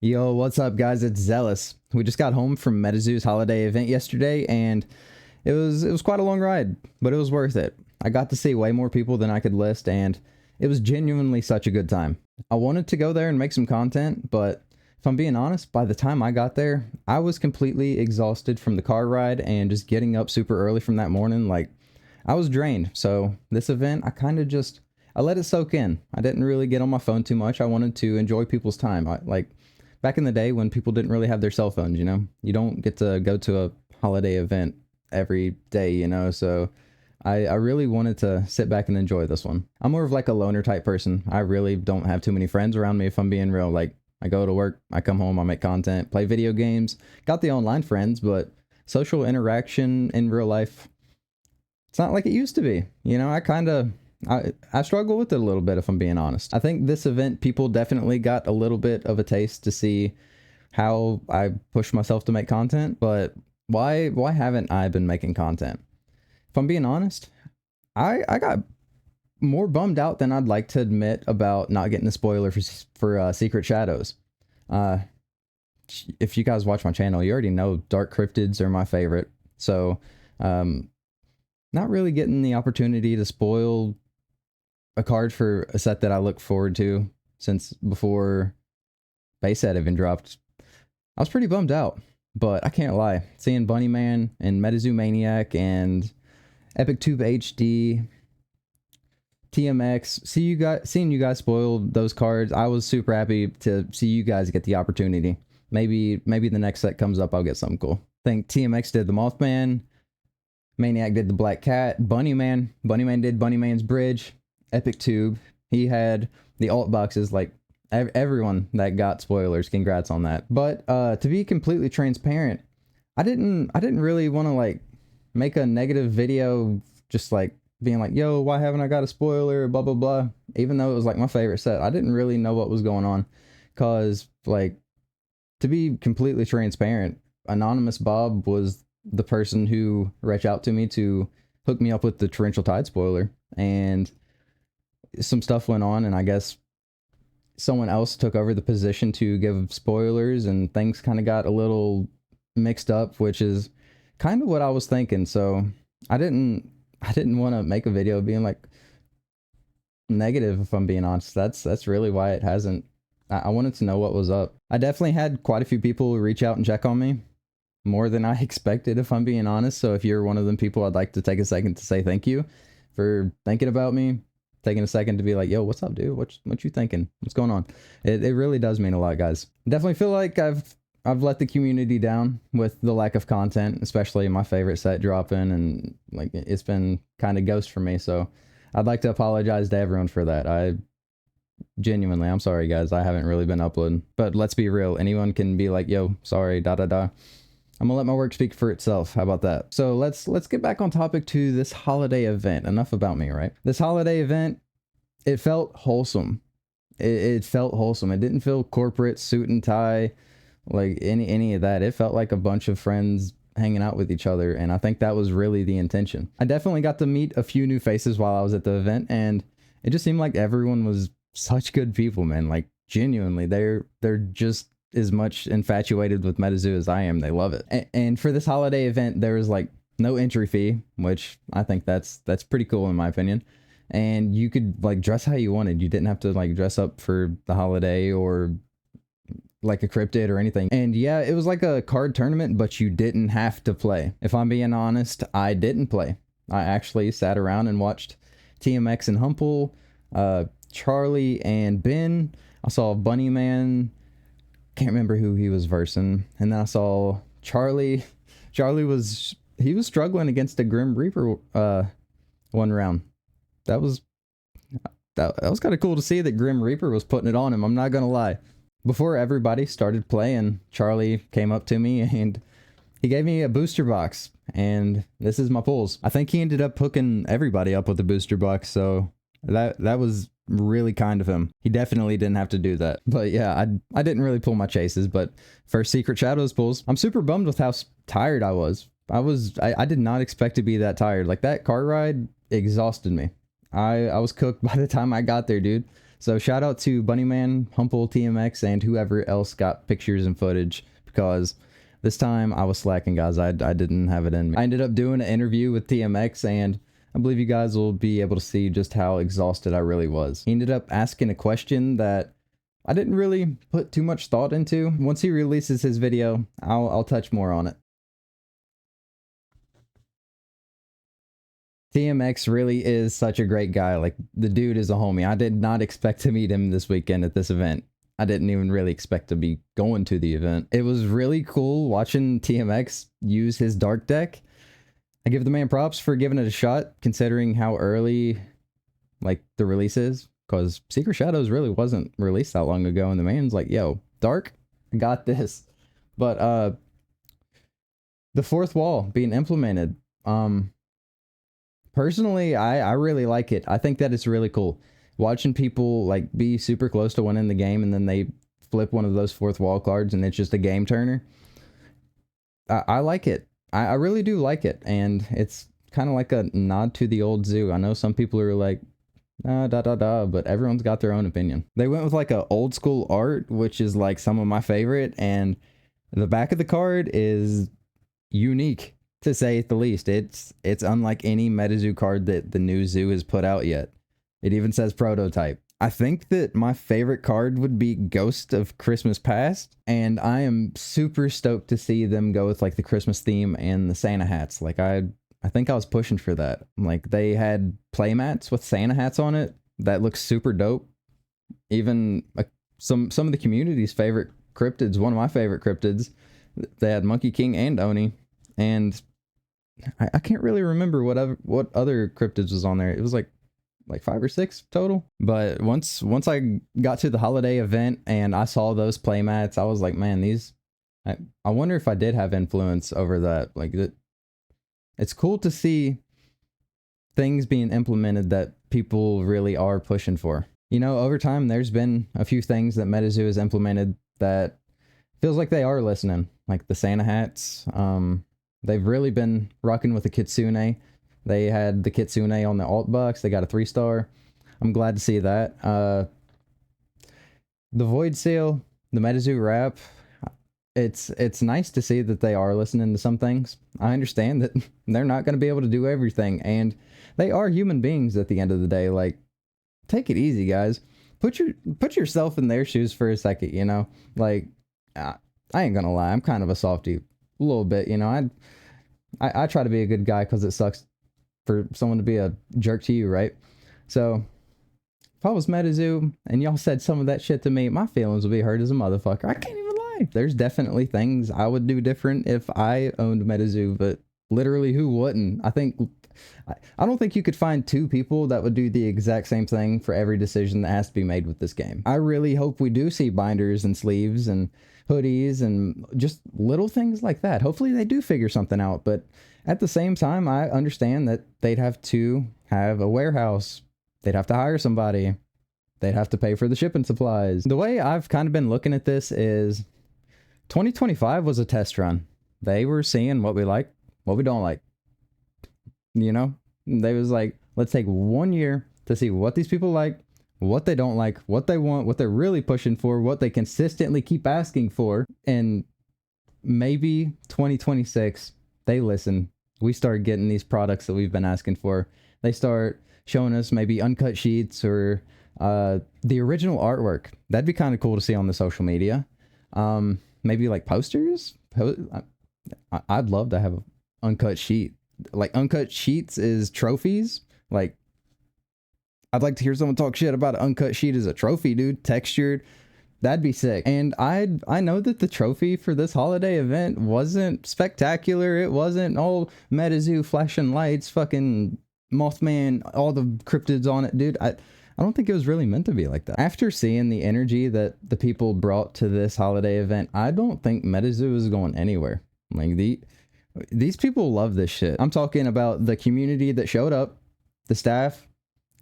Yo, what's up, guys? It's Zealous. We just got home from MetaZoos Holiday Event yesterday, and it was quite a long ride, but it was worth it. I got to see way more people than I could list, and it was genuinely such a good time. I wanted to go there and make some content, but if I'm being honest, by the time I got there, I was completely exhausted from the car ride and just getting up super early from that morning. Like, I was drained. So this event, I let it soak in. I didn't really get on my phone too much. I wanted to enjoy people's time. Back in the day when people didn't really have their cell phones, you don't get to go to a holiday event every day. So I really wanted to sit back and enjoy this one. I'm more of like a loner type person. I really don't have too many friends around me, if I'm being real. Like, I go to work, I come home, I make content, play video games, got the online friends, but social interaction in real life, it's not like it used to be. I struggle with it a little bit, if I'm being honest. I think this event, people definitely got a little bit of a taste to see how I push myself to make content, but why haven't I been making content? If I'm being honest, I got more bummed out than I'd like to admit about not getting a spoiler for Secret Shadows. If you guys watch my channel, you already know Dark Cryptids are my favorite. So, not really getting the opportunity to spoil a card for a set that I look forward to since before base set even dropped. I was pretty bummed out, but I can't lie. Seeing Bunnyman and MetaZoo Maniac and Epic Tube HD, TMX, seeing you guys spoil those cards, I was super happy to see you guys get the opportunity. Maybe the next set comes up, I'll get something cool. I think TMX did the Mothman, Maniac did the Black Cat, Bunnyman did Bunnyman's Bridge, Epic Tube, he had the alt boxes. Like, everyone that got spoilers, congrats on that. But to be completely transparent, I didn't really want to like make a negative video just like being like, yo, why haven't I got a spoiler, blah blah blah, even though it was like my favorite set. I didn't really know what was going on, cause like, to be completely transparent, Anonymous Bob was the person who reached out to me to hook me up with the Torrential Tide spoiler, and some stuff went on, and I guess someone else took over the position to give spoilers, and things kind of got a little mixed up, which is kind of what I was thinking. So I didn't want to make a video being like negative, if I'm being honest. That's really why it hasn't. I wanted to know what was up. I definitely had quite a few people reach out and check on me, more than I expected, if I'm being honest. So if you're one of them people, I'd like to take a second to say thank you for thinking about me, taking a second to be like, yo, what's up, dude? What you thinking? What's going on? It really does mean a lot, guys. Definitely feel like I've let the community down with the lack of content, especially my favorite set dropping, and like, it's been kind of ghost for me. So I'd like to apologize to everyone for that. I'm sorry, guys. I haven't really been uploading, but let's be real. Anyone can be like, yo, sorry, da da da. I'm gonna let my work speak for itself. How about that? So let's get back on topic to this holiday event. Enough about me, right? This holiday event, it felt wholesome. It felt wholesome. It didn't feel corporate, suit and tie, like any of that. It felt like a bunch of friends hanging out with each other, and I think that was really the intention. I definitely got to meet a few new faces while I was at the event, and it just seemed like everyone was such good people, man. Like, genuinely, they're just as much infatuated with MetaZoo as I am. They love it. And for this holiday event, there was like no entry fee, which I think that's pretty cool in my opinion. And you could like dress how you wanted. You didn't have to like dress up for the holiday or like a cryptid or anything. And yeah, it was like a card tournament, but you didn't have to play. If I'm being honest, I didn't play. I actually sat around and watched TMX and Humple, Charlie and Ben. I saw Bunnyman, can't remember who he was versing, and then I saw Charlie. He was struggling against a Grim Reaper one round. That was kind of cool to see that Grim Reaper was putting it on him. I'm not gonna lie. Before everybody started playing, Charlie came up to me and he gave me a booster box, and this is my pulls. I think he ended up hooking everybody up with the booster box, so that was really kind of him. He definitely didn't have to do that. But yeah, I didn't really pull my chases, but for Secret Shadows pulls, I'm super bummed with how tired I was. I did not expect to be that tired. Like, that car ride exhausted me. I was cooked by the time I got there, dude. So shout out to Bunnyman, Humple, TMX, and whoever else got pictures and footage, because this time I was slacking, guys. I didn't have it in me. I ended up doing an interview with TMX, and I believe you guys will be able to see just how exhausted I really was. He ended up asking a question that I didn't really put too much thought into. Once he releases his video, I'll touch more on it. TMX really is such a great guy. Like, the dude is a homie. I did not expect to meet him this weekend at this event. I didn't even really expect to be going to the event. It was really cool watching TMX use his dark deck. I give the man props for giving it a shot, considering how early, like, the release is. Because Secret Shadows really wasn't released that long ago, and the man's like, yo, dark, I got this. But, the fourth wall being implemented, personally, I really like it. I think that it's really cool. Watching people like be super close to winning the game and then they flip one of those fourth wall cards and it's just a game turner. I like it. I really do like it. And it's kind of like a nod to the old zoo. I know some people are like, but everyone's got their own opinion. They went with like a old school art, which is like some of my favorite. And the back of the card is unique, to say the least. It's unlike any MetaZoo card that the new zoo has put out yet. It even says prototype. I think that my favorite card would be Ghost of Christmas Past, and I am super stoked to see them go with like the Christmas theme and the Santa hats. Like I think I was pushing for that. Like, they had playmats with Santa hats on it that looks super dope. Even some of the community's favorite cryptids, one of my favorite cryptids, they had Monkey King and Oni, and I can't really remember what other cryptids was on there. It was like 5 or 6 total. But once I got to the holiday event and I saw those playmats, I was like, man, these, I wonder if I did have influence over that. Like, it's cool to see things being implemented that people really are pushing for. You know, over time, there's been a few things that MetaZoo has implemented that feels like they are listening, like the Santa hats. They've really been rocking with the Kitsune. They had the Kitsune on the alt box. They got a 3-star. I'm glad to see that. The Void Seal, the MetaZoo wrap, it's nice to see that they are listening to some things. I understand that they're not going to be able to do everything, and they are human beings at the end of the day. Like, take it easy, guys. Put yourself in their shoes for a second, you know? Like, I ain't gonna lie, I'm kind of a softie. A little bit, you know. I try to be a good guy because it sucks for someone to be a jerk to you, right? So if I was MetaZoo and y'all said some of that shit to me, my feelings would be hurt as a motherfucker. I can't even lie. There's definitely things I would do different if I owned MetaZoo, but literally, who wouldn't? I don't think you could find 2 people that would do the exact same thing for every decision that has to be made with this game. I really hope we do see binders and sleeves and hoodies and just little things like that. Hopefully they do figure something out, but at the same time, I understand that they'd have to have a warehouse. They'd have to hire somebody. They'd have to pay for the shipping supplies. The way I've kind of been looking at this is 2025 was a test run. They were seeing what we like, what we don't like. You know, they was like, let's take 1 year to see what these people like, what they don't like, what they want, what they're really pushing for, what they consistently keep asking for. And maybe 2026, they listen. We start getting these products that we've been asking for. They start showing us maybe uncut sheets or the original artwork. That'd be kind of cool to see on the social media. Maybe like posters. I'd love to have an uncut sheet. Like, uncut sheets is trophies. Like, I'd like to hear someone talk shit about an uncut sheet as a trophy, dude. Textured. That'd be sick. And I know that the trophy for this holiday event wasn't spectacular. It wasn't all MetaZoo flashing lights, fucking Mothman, all the cryptids on it, dude. I don't think it was really meant to be like that. After seeing the energy that the people brought to this holiday event, I don't think MetaZoo is going anywhere. Like, these people love this shit. I'm talking about the community that showed up, the staff,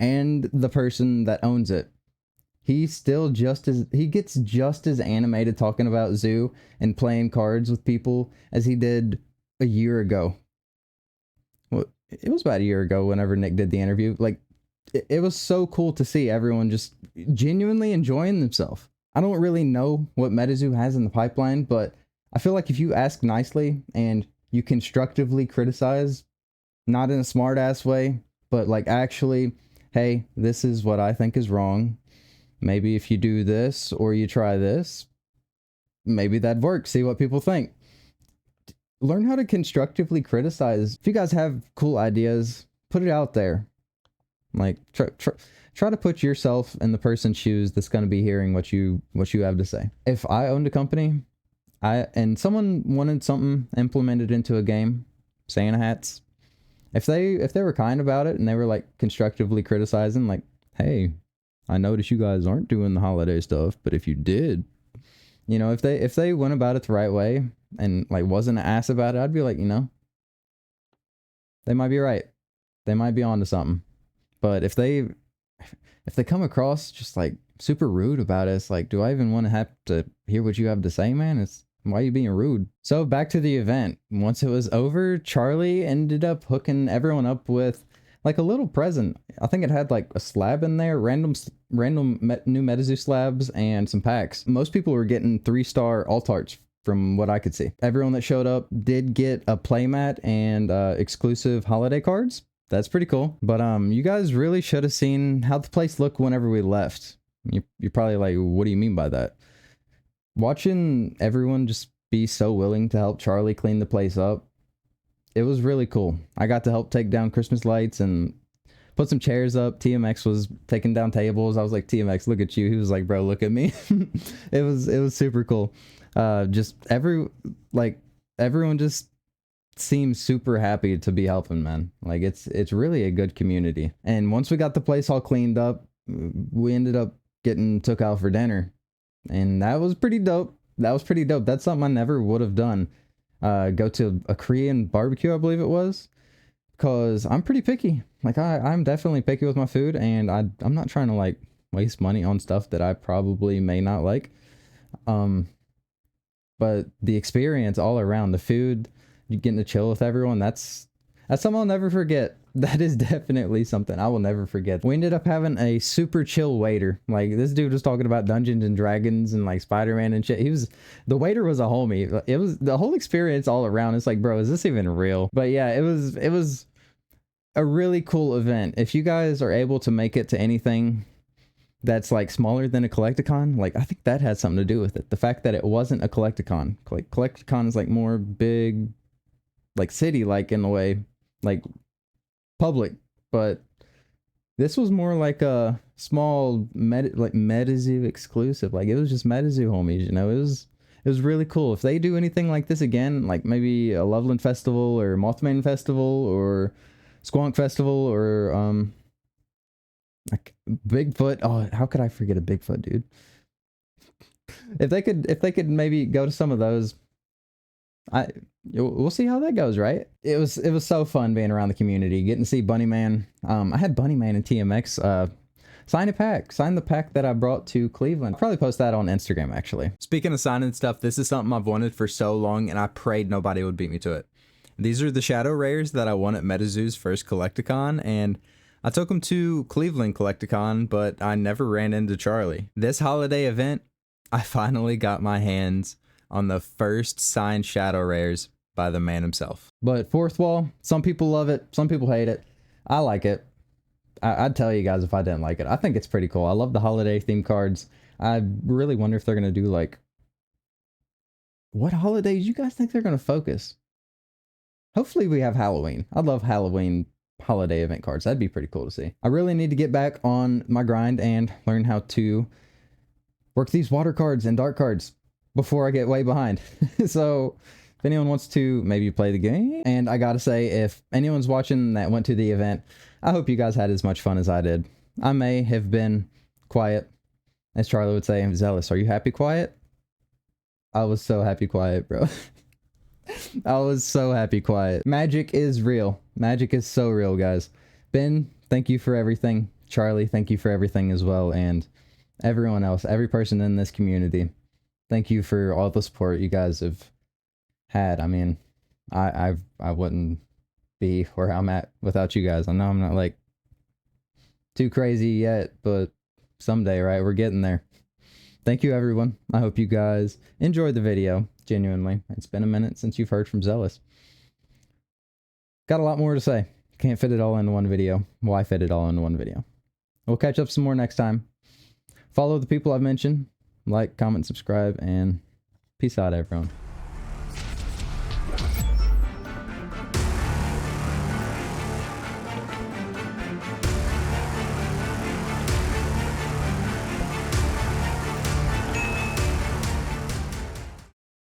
and the person that owns it. He gets just as animated talking about Zoo and playing cards with people as he did a year ago. Well, it was about a year ago whenever Nick did the interview. Like, it was so cool to see everyone just genuinely enjoying themselves. I don't really know what MetaZoo has in the pipeline, but I feel like if you ask nicely and you constructively criticize, not in a smart ass way, but like actually, hey, this is what I think is wrong. Maybe if you do this or you try this, maybe that'd work. See what people think. Learn how to constructively criticize. If you guys have cool ideas, put it out there. Like try to put yourself in the person's shoes that's going to be hearing what you have to say. If I owned a company, and someone wanted something implemented into a game, Santa hats, if they were kind about it and they were like constructively criticizing, like, hey, I noticed you guys aren't doing the holiday stuff, but if you did, you know, if they went about it the right way and like wasn't an ass about it, I'd be like, you know, they might be right. They might be onto something. But if they come across just like super rude about it, it's like, do I even want to have to hear what you have to say, man? It's why are you being rude? So back to the event. Once it was over, Charlie ended up hooking everyone up with like a little present. I think it had like a slab in there, random new MetaZoo slabs and some packs. Most people were getting 3-star alt arts from what I could see. Everyone that showed up did get a playmat and exclusive holiday cards. That's pretty cool. But you guys really should have seen how the place looked whenever we left. You're probably like, what do you mean by that? Watching everyone just be so willing to help Charlie clean the place up, it was really cool. I got to help take down Christmas lights and put some chairs up. TMX was taking down tables. I was like, TMX, look at you. He was like, bro, look at me. It was super cool. Just everyone just seems super happy to be helping, man. Like it's really a good community. And once we got the place all cleaned up, we ended up getting took out for dinner. And that was pretty dope. That's something I never would have done. Go to a Korean barbecue, I believe it was. Because I'm pretty picky. Like I'm definitely picky with my food, and I'm not trying to like waste money on stuff that I probably may not like. But the experience all around, the food, you getting to chill with everyone, that's something I'll never forget. That is definitely something I will never forget. We ended up having a super chill waiter. Like, this dude was talking about Dungeons and Dragons and like Spider-Man and shit. The waiter was a homie. It was the whole experience all around. It's like, bro, is this even real? But yeah, it was a really cool event. If you guys are able to make it to anything that's like smaller than a Collecticon, like I think that had something to do with it. The fact that it wasn't a Collecticon. Collecticon is like more big, like city, like in a way, like public, but this was more like a small MetaZoo exclusive. Like it was just MetaZoo homies, you know. It was really cool. If they do anything like this again, like maybe a Loveland Festival or Mothman Festival or Squonk Festival or like Bigfoot. Oh, how could I forget a Bigfoot, dude? If they could maybe go to some of those, we'll see how that goes, right? It was so fun being around the community, getting to see Bunny Man. I had Bunny Man and TMX sign the pack that I brought to Cleveland. I'll probably post that on Instagram, actually. Speaking of signing stuff, this is something I've wanted for so long, and I prayed nobody would beat me to it. These are the Shadow Rares that I won at MetaZoos First Collecticon, and I took them to Cleveland Collecticon, but I never ran into Charlie. This holiday event, I finally got my hands on the first signed Shadow Rares by the man himself. But Fourth Wall, some people love it, some people hate it. I like it. I'd tell you guys if I didn't like it. I think it's pretty cool. I love the holiday themed cards. I really wonder if they're going to do like... What holidays you guys think they're going to focus? Hopefully we have Halloween. I'd love Halloween holiday event cards. That'd be pretty cool to see. I really need to get back on my grind and learn how to work these water cards and dark cards before I get way behind. So if anyone wants to maybe play the game, and I gotta say, if anyone's watching that went to the event, I hope you guys had as much fun as I did. I may have been quiet, as Charlie would say. I'm zealous. Are you happy quiet? I was so happy quiet, bro. I was so happy quiet. Magic is real. Magic is so real, guys. Ben, thank you for everything. Charlie, thank you for everything as well. And everyone else, every person in this community, thank you for all the support you guys have had. I mean, I wouldn't be where I'm at without you guys. I know I'm not like too crazy yet, but someday, right? We're getting there. Thank you, everyone. I hope you guys enjoyed the video, genuinely. It's been a minute since you've heard from Zealous. Got a lot more to say. Can't fit it all into one video. Why fit it all into one video? We'll catch up some more next time. Follow the people I've mentioned. Like, comment, subscribe, and peace out, everyone.